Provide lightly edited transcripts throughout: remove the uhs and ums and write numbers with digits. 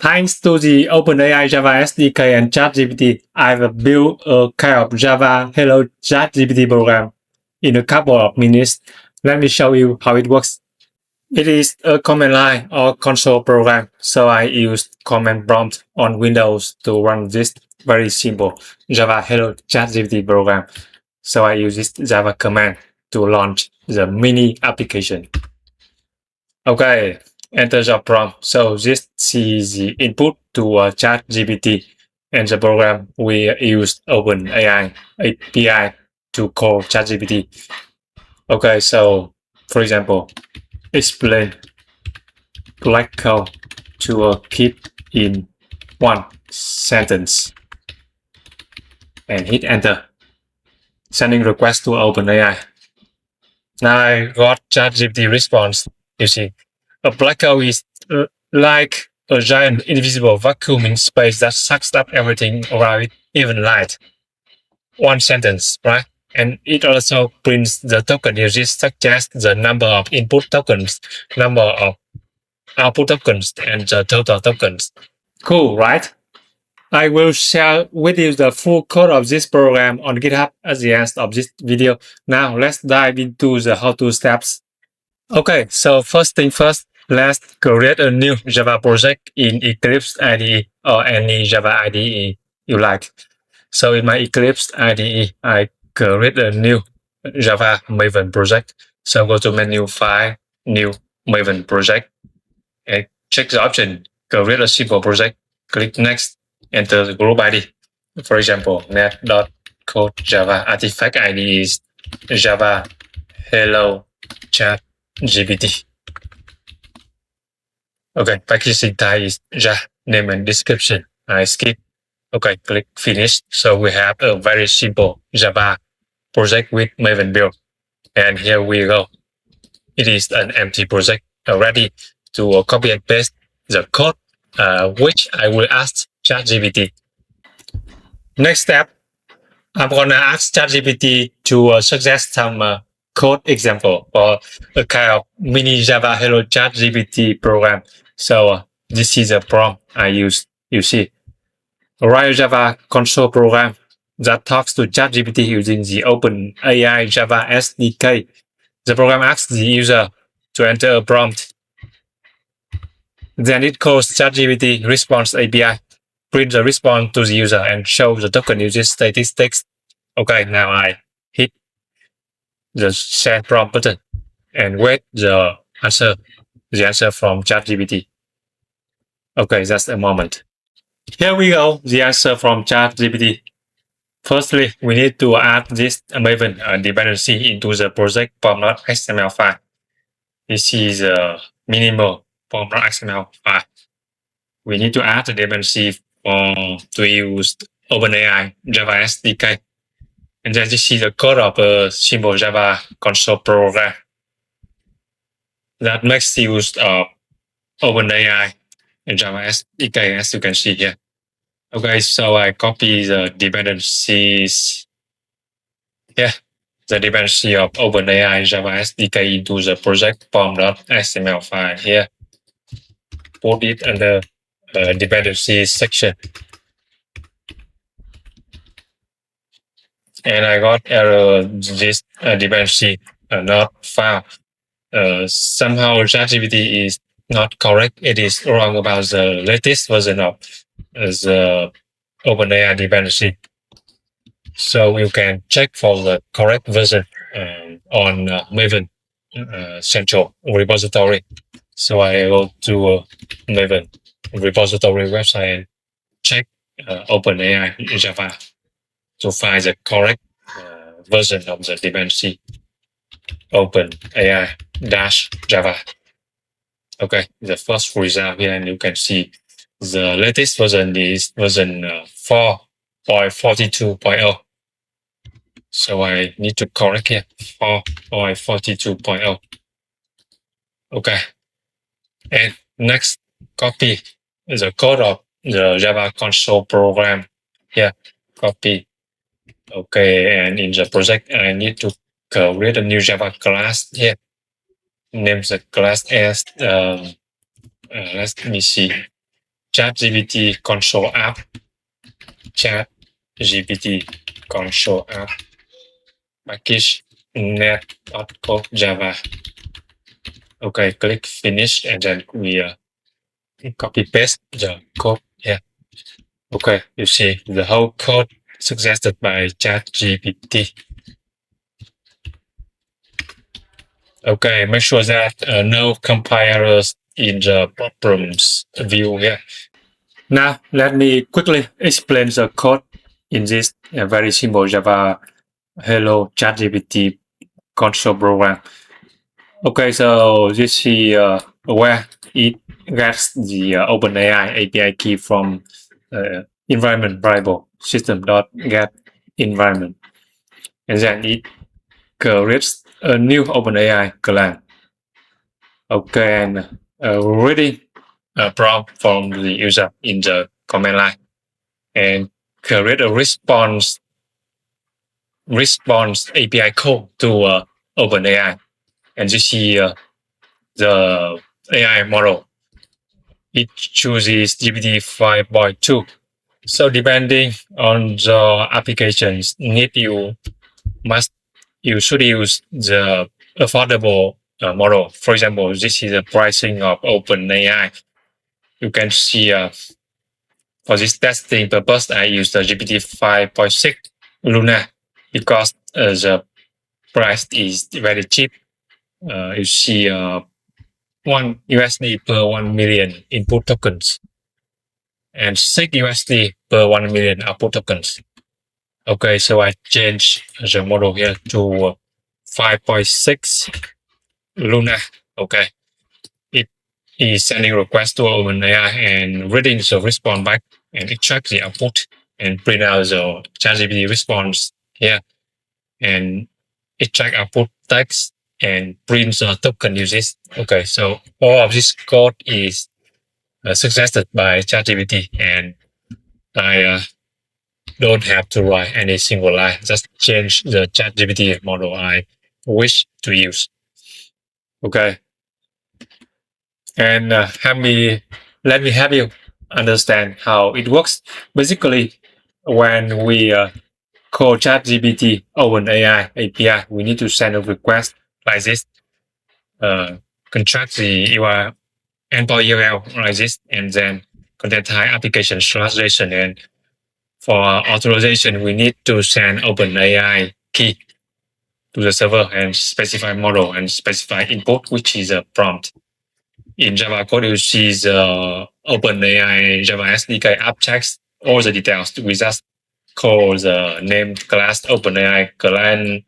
Thanks to the OpenAI Java SDK and ChatGPT, I've built a kind of Java Hello ChatGPT program in a couple of minutes. Let me show you how it works. It is a command line or console program, so I use command prompt on Windows to run this very simple Java Hello ChatGPT program. So I use this Java command to launch the mini application. Okay, enter the prompt. So this is the input to ChatGPT, and the program we use OpenAI API to call ChatGPT. Okay, so for example, explain black code to a kid in one sentence, and hit enter. Sending request to OpenAI. Now I got ChatGPT response. You see, a black hole is like a giant invisible vacuum in space that sucks up everything around it, even light. One sentence, right? And it also prints the token uses such as the number of input tokens, number of output tokens, and the total tokens. Cool, right? I will share with you the full code of this program on GitHub at the end of this video. Now let's dive into the how-to steps. Okay, so first thing first, let's create a new Java project in Eclipse IDE or any Java IDE you like. So in my Eclipse IDE, I create a new Java Maven project. So go to menu File, New Maven Project, and check the option, create a simple project, click Next, enter the group ID. For example, net.code Java artifact ID is Java Hello ChatGPT. Okay, packaging type is Java name and description. I skip. Okay, click Finish. So we have a very simple Java project with Maven build. And here we go. It is an empty project ready to copy and paste the code, which I will ask ChatGPT. Next step, I'm gonna ask ChatGPT to suggest some code example for a kind of mini Java Hello ChatGPT program. So this is a prompt I use. You see, write a Java console program that talks to ChatGPT using the OpenAI Java SDK. The program asks the user to enter a prompt. Then it calls ChatGPT Response API, print the response to the user, and show the token usage statistics. Okay, now I hit the send prompt button and wait the answer from ChatGPT. Okay, just a moment. Here we go, the answer from ChatGPT. Firstly, we need to add this Maven dependency into the project form.xml file. This is a minimal form.xml file. We need to add the dependency to use OpenAI Java SDK. And then this is the code of a simple Java console program that makes use of OpenAI and Java SDK, as you can see here. Okay, so I copy the dependencies here, the dependency of OpenAI Java SDK into the project form.xml file here. Put it under dependencies section. And I got error this dependency not found. Somehow ChatGPT is not correct. It is wrong about the latest version of the OpenAI dependency. So you can check for the correct version on Maven Central repository. So I go to Maven repository website and check OpenAI Java to find the correct version of the dependency. OpenAI Java. Okay, the first result here, and you can see the latest version is version 4.42.0. So I need to correct here 4.42.0. Okay, and next, copy the code of the Java console program here. Copy. Okay, and in the project, I need to create a new Java class here. Name the class as let me see. ChatGPT Console app. ChatGPT Console app. Package net.code Java. Okay, click finish and then we copy paste the code here. Okay, you see the whole code suggested by ChatGPT. Okay, make sure that no compilers in the problems view here. Now, let me quickly explain the code in this very simple Java Hello ChatGPT console program. Okay, so this is where it gets the OpenAI API key from environment variable system.get environment, and then it creates a new OpenAI class. Okay, and reading a prompt from the user in the command line and create a response API code to OpenAI, and you see the AI model. It chooses GPT 5.2. So depending on the applications need, you should use the affordable model. For example, this is the pricing of OpenAI. You can see for this testing purpose, I use the GPT 5.6 Luna because the price is very cheap. You see $1 per 1 million input tokens and $6 per 1 million output tokens. Okay, so I change the model here to 5.6 Luna. Okay, it is sending request to OpenAI and reading the response back and extract the output and print out the ChatGPT response here and extract output text and print the token uses. Okay, so all of this code is suggested by ChatGPT, and I don't have to write any single line. Just change the ChatGPT model I wish to use. Okay, and let me help you understand how it works. Basically, when we call ChatGPT OpenAI API, we need to send a request like this. Contract the endpoint URL like this, and then content type application /JSON. And for authorization, we need to send OpenAI key to the server and specify model and specify input, which is a prompt. In Java code, you see the OpenAI Java SDK app checks all the details. We just call the name class OpenAI client,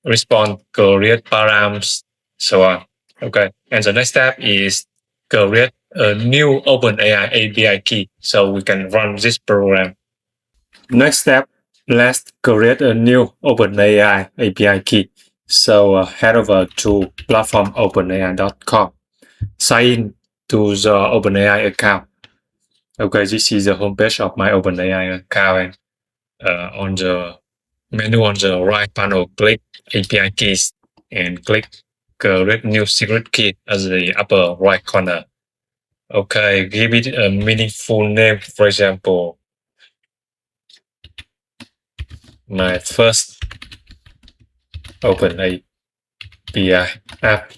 respond, create params, so on. Okay, and the next step is create a new OpenAI API key so we can run this program. Next step, let's create a new OpenAI API key. So head over to platform.openai.com. Sign in to the OpenAI account. Okay, this is the homepage of my OpenAI account. And on the menu on the right panel, click API keys and click create new secret key at the upper right corner. Okay, give it a meaningful name. For example, my first OpenAI app.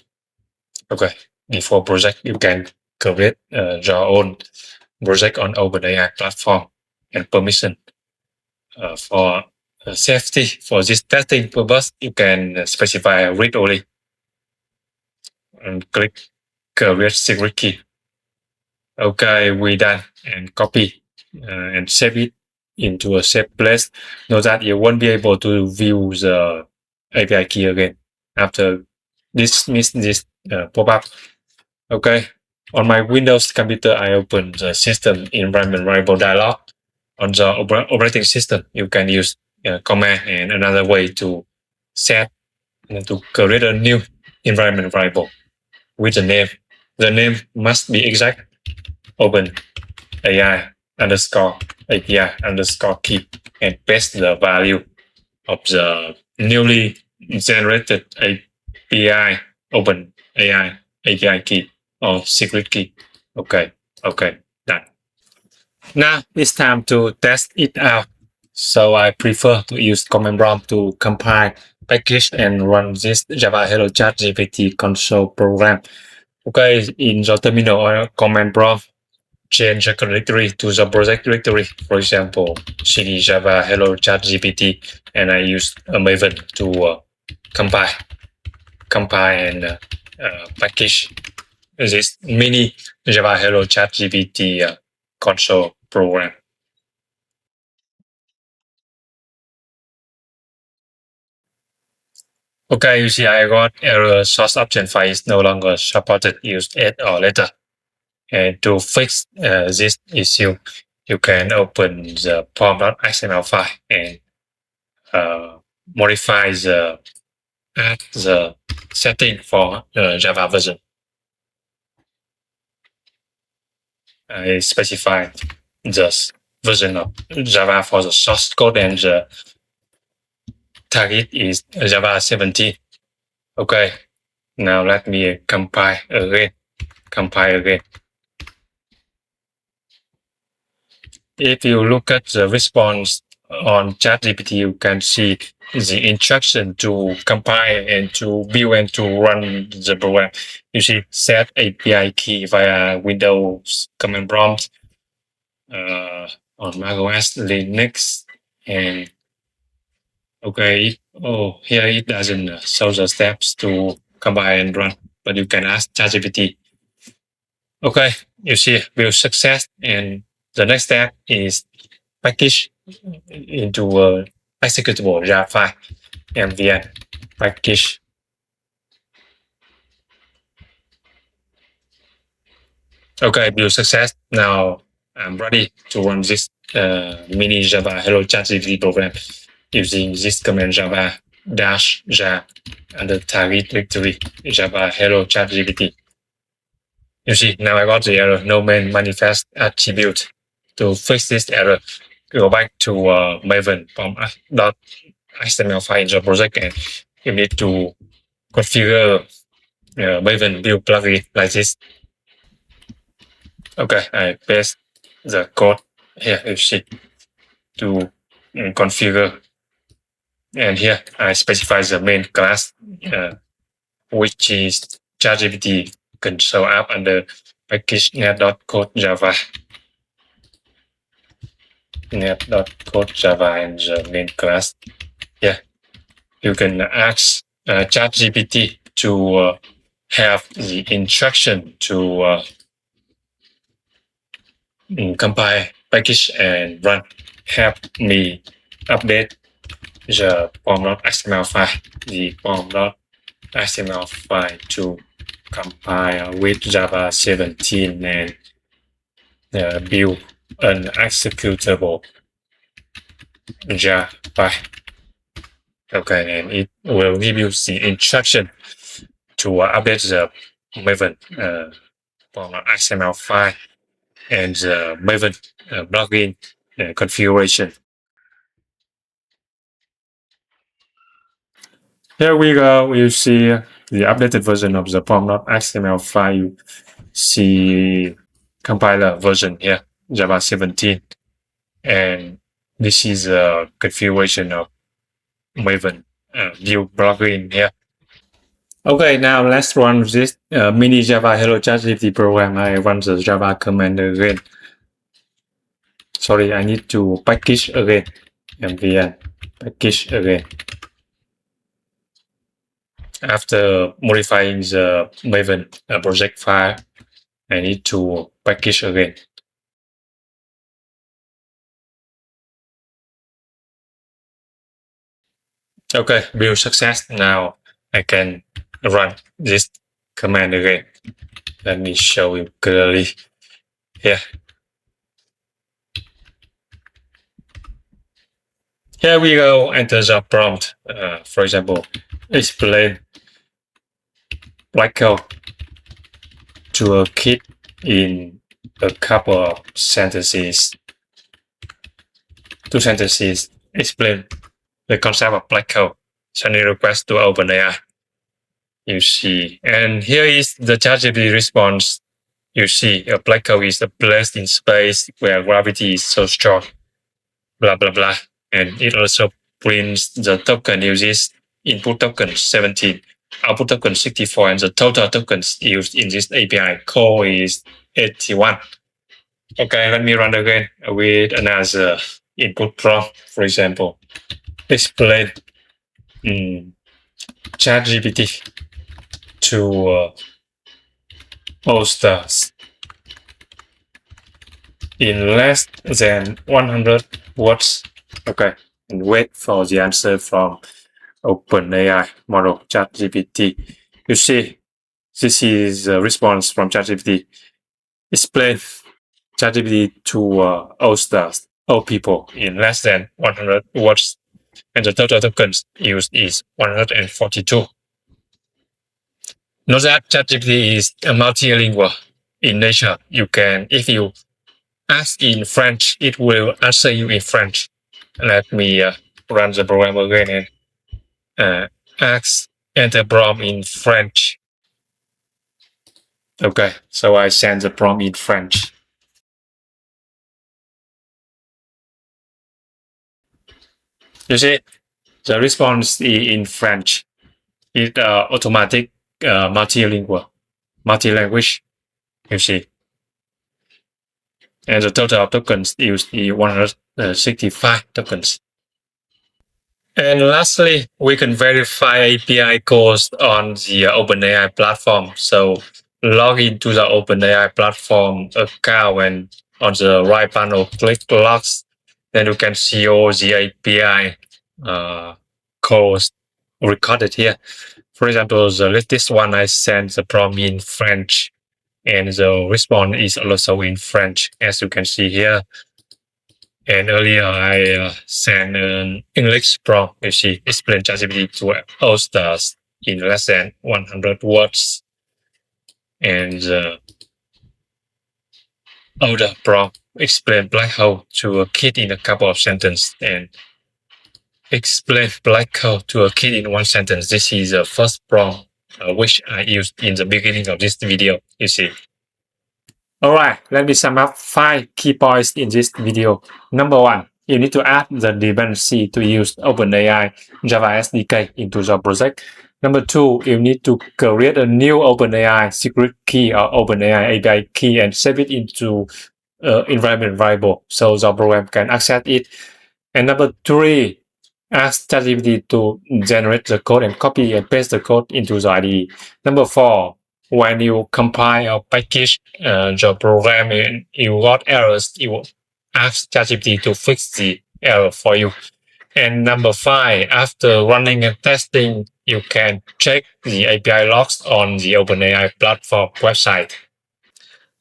Okay, before project, you can create your own project on OpenAI platform and permission. For safety, for this testing purpose, you can specify read-only and click create secret key. Okay, we done, and copy and save it into a safe place. Note that you won't be able to view the API key again after dismiss this pop-up. Okay, on my Windows computer, I open the system environment variable dialog. On the operating system, you can use command and another way to set and to create a new environment variable with a name. The name must be exact. OpenAI underscore API underscore key and paste the value of the newly generated API OpenAI API key or secret key. Okay, done. Now it's time to test it out. So I prefer to use command prompt to compile, package, and run this Java Hello ChatGPT Console program. Okay, in the terminal or command prompt, change the directory to the project directory. For example, cd Java Hello ChatGPT, and I use a Maven to compile and package this mini Java Hello ChatGPT console program. Okay, you see I got error source option file is no longer supported. Use 8 or later. And to fix this issue, you can open the pom.xml file and modify add the setting for the Java version. I specify the version of Java for the source code, and the target is Java 17. Okay, now let me compile again. If you look at the response on ChatGPT, you can see the instruction to compile and to build and to run the program. You see set API key via Windows command prompt on macOS, Linux, and okay. Oh, here it doesn't show the steps to compile and run, but you can ask ChatGPT. Okay, you see build success, and the next step is package into a executable Java file mvn package. Okay, build success. Now I'm ready to run this mini Java Hello ChatGPT program using this command Java -jar and the target directory Java Hello ChatGPT. You see, now I got the error, no main manifest attribute. To fix this error, go back to Maven from .xml file in the project, and you need to configure Maven build plugin like this. Okay, I paste the code here, you see, to configure. And here I specify the main class, which is ChatGPT Console app under package net.code Java. Net.code Java and the main class. Yeah, you can ask ChatGPT to have the instruction to compile, package, and run. Help me update the pom.xml file, the pom.xml file to compile with Java 17 and build an executable Java file. Okay, and it will give you the instruction to update the Maven XML file and the Maven plugin configuration. Here we go. You see the updated version of the pom.xml file. You see compiler version here, Java 17, and this is a configuration of Maven view plugin here. Okay, now let's run this mini Java Hello ChatGPT program. I run the Java command again. Sorry, I need to package again. mvn package again. After modifying the Maven project file, I need to package again. Okay, build success. Now I can run this command again. Let me show you clearly here. Here we go. Enter the prompt. For example, explain black hole to a kid in a couple of sentences. 2 sentences. Explain the concept of black hole. Send a request to OpenAI. You see, and here is the ChatGPT response You see, a black hole is placed in space where gravity is so strong, blah, blah, blah. And it also prints the token uses input token 17, output token 64, and the total tokens used in this API call is 81. Okay, let me run again with another input prompt, for example. Explain ChatGPT to all stars in less than 100 words. Okay, and wait for the answer from OpenAI model ChatGPT. You see, this is a response from ChatGPT. Explain ChatGPT to all stars, all people in less than 100 words, and the total tokens used is 142. Note that ChatGPT is multilingual in nature. You can, if you ask in French, it will answer you in French. Let me run the program again and ask enter prompt in French. Okay, so I send the prompt in French. You see, the response is in French. It's automatic multilingual, multi-language. You see. And the total of tokens used is 165 tokens. And lastly, we can verify API calls on the OpenAI platform. So log into the OpenAI platform account and on the right panel, click logs. Then you can see all the API calls recorded here. For example, the latest one I sent the prompt in French, and the response is also in French, as you can see here. And earlier I sent an English prompt, you see, explain ChatGPT to all stars in less than 100 words. And the older prompt explain black hole to a kid in a couple of sentences, and explain black hole to a kid in one sentence. This is the first prompt which I used in the beginning of this video, you see. Alright, let me sum up 5 key points in this video. Number 1, you need to add the dependency to use OpenAI Java SDK into your project. Number 2, you need to create a new OpenAI secret key or OpenAI API key and save it into environment variable so the program can access it. And number 3, ask ChatGPT to generate the code and copy and paste the code into the IDE. Number 4, when you compile or package the program and you got errors, you ask ChatGPT to fix the error for you. And number 5, after running and testing, you can check the API logs on the OpenAI Platform website.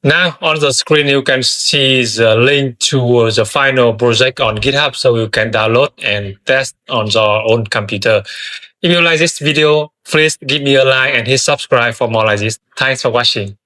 Now on the screen, you can see the link to the final project on GitHub, so you can download and test on your own computer. If you like this video, please give me a like and hit subscribe for more like this. Thanks for watching.